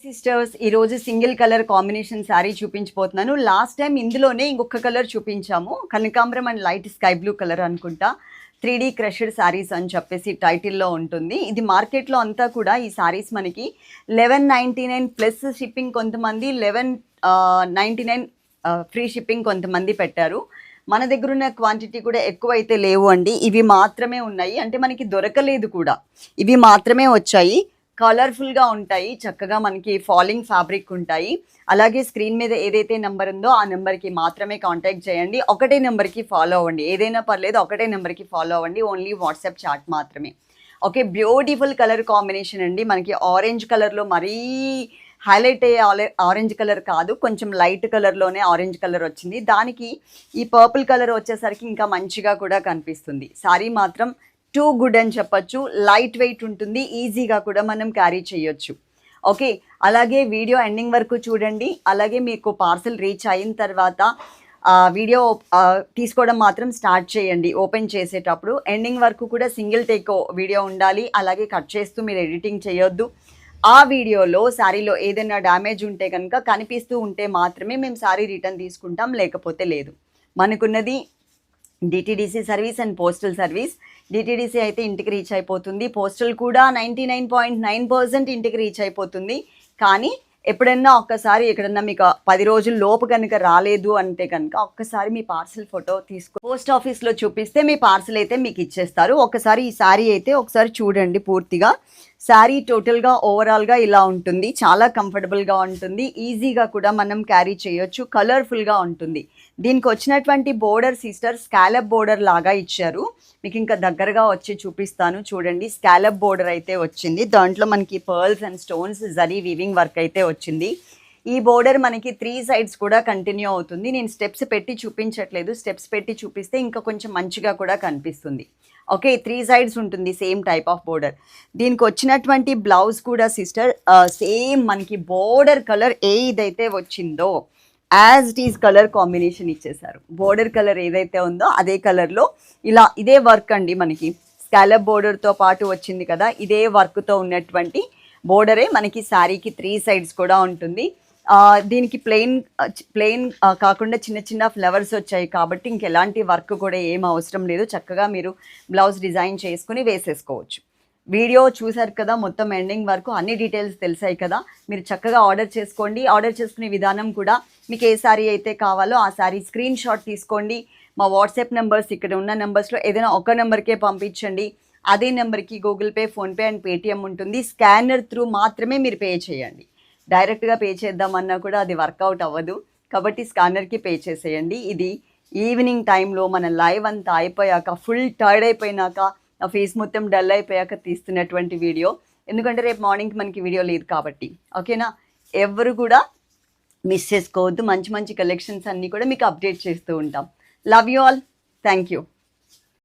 Sisters ఈరోజు single colour combination sari చూపించబోతున్నాను. Last time ఇందులోనే ఇంకొక కలర్ చూపించాము, కనకాంబరం and light sky blue colour అనుకుంటా. 3D క్రషడ్ శారీస్ అని చెప్పేసి టైటిల్లో ఉంటుంది. ఇది మార్కెట్లో అంతా కూడా ఈ శారీస్ మనకి 1199 ప్లస్ షిప్పింగ్, కొంతమంది 1199 ఫ్రీ షిప్పింగ్ కొంతమంది పెట్టారు. మన దగ్గర ఉన్న క్వాంటిటీ కూడా ఎక్కువ అయితే లేవు అండి, ఇవి మాత్రమే ఉన్నాయి. అంటే మనకి దొరకలేదు కూడా, ఇవి మాత్రమే వచ్చాయి. కలర్ఫుల్గా ఉంటాయి, చక్కగా మనకి ఫాలింగ్ ఫ్యాబ్రిక్ ఉంటాయి. అలాగే స్క్రీన్ మీద ఏదైతే నెంబర్ ఉందో ఆ నెంబర్కి మాత్రమే కాంటాక్ట్ చేయండి. ఒకటే నెంబర్కి ఫాలో అవ్వండి, ఏదైనా పర్లేదు, ఒకటే నెంబర్కి ఫాలో అవ్వండి. ఓన్లీ వాట్సాప్ చాట్ మాత్రమే. ఓకే, బ్యూటిఫుల్ కలర్ కాంబినేషన్ అండి. మనకి ఆరెంజ్ కలర్లో మరీ హైలైట్ అయ్యే ఆరెంజ్ కలర్ కాదు, కొంచెం లైట్ కలర్లోనే ఆరెంజ్ కలర్ వచ్చింది. దానికి ఈ పర్పుల్ కలర్ వచ్చేసరికి ఇంకా మంచిగా కూడా కనిపిస్తుంది. శారీ మాత్రం టూ గుడ్ అని చెప్పచ్చు. లైట్ వెయిట్ ఉంటుంది, ఈజీగా కూడా మనం క్యారీ చేయొచ్చు. ఓకే, అలాగే వీడియో ఎండింగ్ వరకు చూడండి. అలాగే మీకు పార్సల్ రీచ్ అయిన తర్వాత వీడియో తీసుకోవడం మాత్రం స్టార్ట్ చేయండి. ఓపెన్ చేసేటప్పుడు ఎండింగ్ వరకు కూడా సింగిల్ టేక్ వీడియో ఉండాలి. అలాగే కట్ చేస్తూ మీరు ఎడిటింగ్ చేయొద్దు. ఆ వీడియోలో శారీలో ఏదైనా డ్యామేజ్ ఉంటే కనుక కనిపిస్తూ ఉంటే మాత్రమే మేము శారీ రిటర్న్ తీసుకుంటాం, లేకపోతే లేదు. మనకున్నది DTDC service and postal service. DTDC అయితే ఇంటికి రీచ్ అయిపోతుంది, పోస్టల్ కూడా 99.9% ఇంటికి రీచ్ అయిపోతుంది. కానీ ఎప్పుడన్నా ఒక్కసారి ఎక్కడన్నా మీకు 10 రోజుల లోపు కనుక రాలేదు అంటే కనుక ఒక్కసారి మీ పార్సల్ ఫోటో తీసుకు పోస్ట్ ఆఫీస్లో చూపిస్తే మీ పార్సల్ అయితే మీకు ఇచ్చేస్తారు. ఒకసారి ఈ శారీ అయితే ఒకసారి చూడండి పూర్తిగా. శారీ టోటల్గా ఓవరాల్గా ఇలా ఉంటుంది, చాలా కంఫర్టబుల్గా ఉంటుంది, ఈజీగా కూడా మనం క్యారీ చేయొచ్చు, కలర్ఫుల్గా ఉంటుంది. దీనికి వచ్చినటువంటి బోర్డర్ సిస్టర్ స్కాలప్ బోర్డర్ లాగా ఇచ్చారు. మీకు ఇంకా దగ్గరగా వచ్చి చూపిస్తాను చూడండి. స్కాలప్ బోర్డర్ అయితే వచ్చింది, దాంట్లో మనకి pearls and stones zari weaving work అయితే వచ్చింది. ఈ బోర్డర్ మనకి 3 sides కూడా కంటిన్యూ అవుతుంది. నేను స్టెప్స్ పెట్టి చూపించట్లేదు, స్టెప్స్ పెట్టి చూపిస్తే ఇంకా కొంచెం మంచిగా కూడా కనిపిస్తుంది. ఓకే, 3 sides ఉంటుంది, సేమ్ టైప్ ఆఫ్ బోర్డర్. దీనికి వచ్చినటువంటి బ్లౌజ్ కూడా సిస్టర్ సేమ్ మనకి బోర్డర్ కలర్ ఏదైతే వచ్చిందో as it is colour combination ఇచ్చేసారు. బోర్డర్ కలర్ ఏదైతే ఉందో అదే కలర్లో ఇలా ఇదే వర్క్ అండి. మనకి స్కాలప్ బోర్డర్తో పాటు వచ్చింది కదా, ఇదే వర్క్తో ఉన్నటువంటి బోర్డరే మనకి శారీకి 3 sides కూడా ఉంటుంది. దీనికి ప్లెయిన్ కాకుండా చిన్న చిన్న ఫ్లవర్స్ వచ్చాయి కాబట్టి ఇంకెలాంటి వర్క్ కూడా ఏం అవసరం లేదు. చక్కగా మీరు బ్లౌజ్ డిజైన్ చేసుకుని వేసేసుకోవచ్చు. వీడియో చూసారు కదా, మొత్తం ఎండింగ్ వరకు అన్ని డీటెయిల్స్ తెలిసాయి కదా. మీరు చక్కగా ఆర్డర్ చేసుకోండి. ఆర్డర్ చేసుకునే విధానం కూడా మీకు ఏ శారీ అయితే కావాలో ఆ శారీ స్క్రీన్ షాట్ తీసుకోండి. మా వాట్సాప్ నెంబర్స్ ఇక్కడ ఉన్న నెంబర్స్లో ఏదైనా ఒక నెంబర్కే పంపించండి. అదే నెంబర్కి Google pay, PhonePe and Paytm ఉంటుంది. స్కానర్ త్రూ మాత్రమే మీరు పే చేయండి. డైరెక్ట్గా పే చేద్దామన్నా కూడా అది వర్కౌట్ అవ్వదు, కాబట్టి స్కానర్కి పే చేసేయండి. ఇది ఈవినింగ్ టైంలో మన లైవ్ అంతా అయిపోయాక, ఫుల్ టైర్డ్ అయిపోయినాక, నా ఫేస్ మొత్తం డల్ అయిపోయాక తీస్తున్నటువంటి వీడియో. ఎందుకంటే రేపు మార్నింగ్ మనకి వీడియో లేదు కాబట్టి. ఓకేనా, ఎవరు కూడా మిస్ చేసుకోవద్దు. మంచి మంచి కలెక్షన్స్ అన్నీ కూడా మీకు అప్డేట్ చేస్తూ ఉంటాం. Love you all, thank you.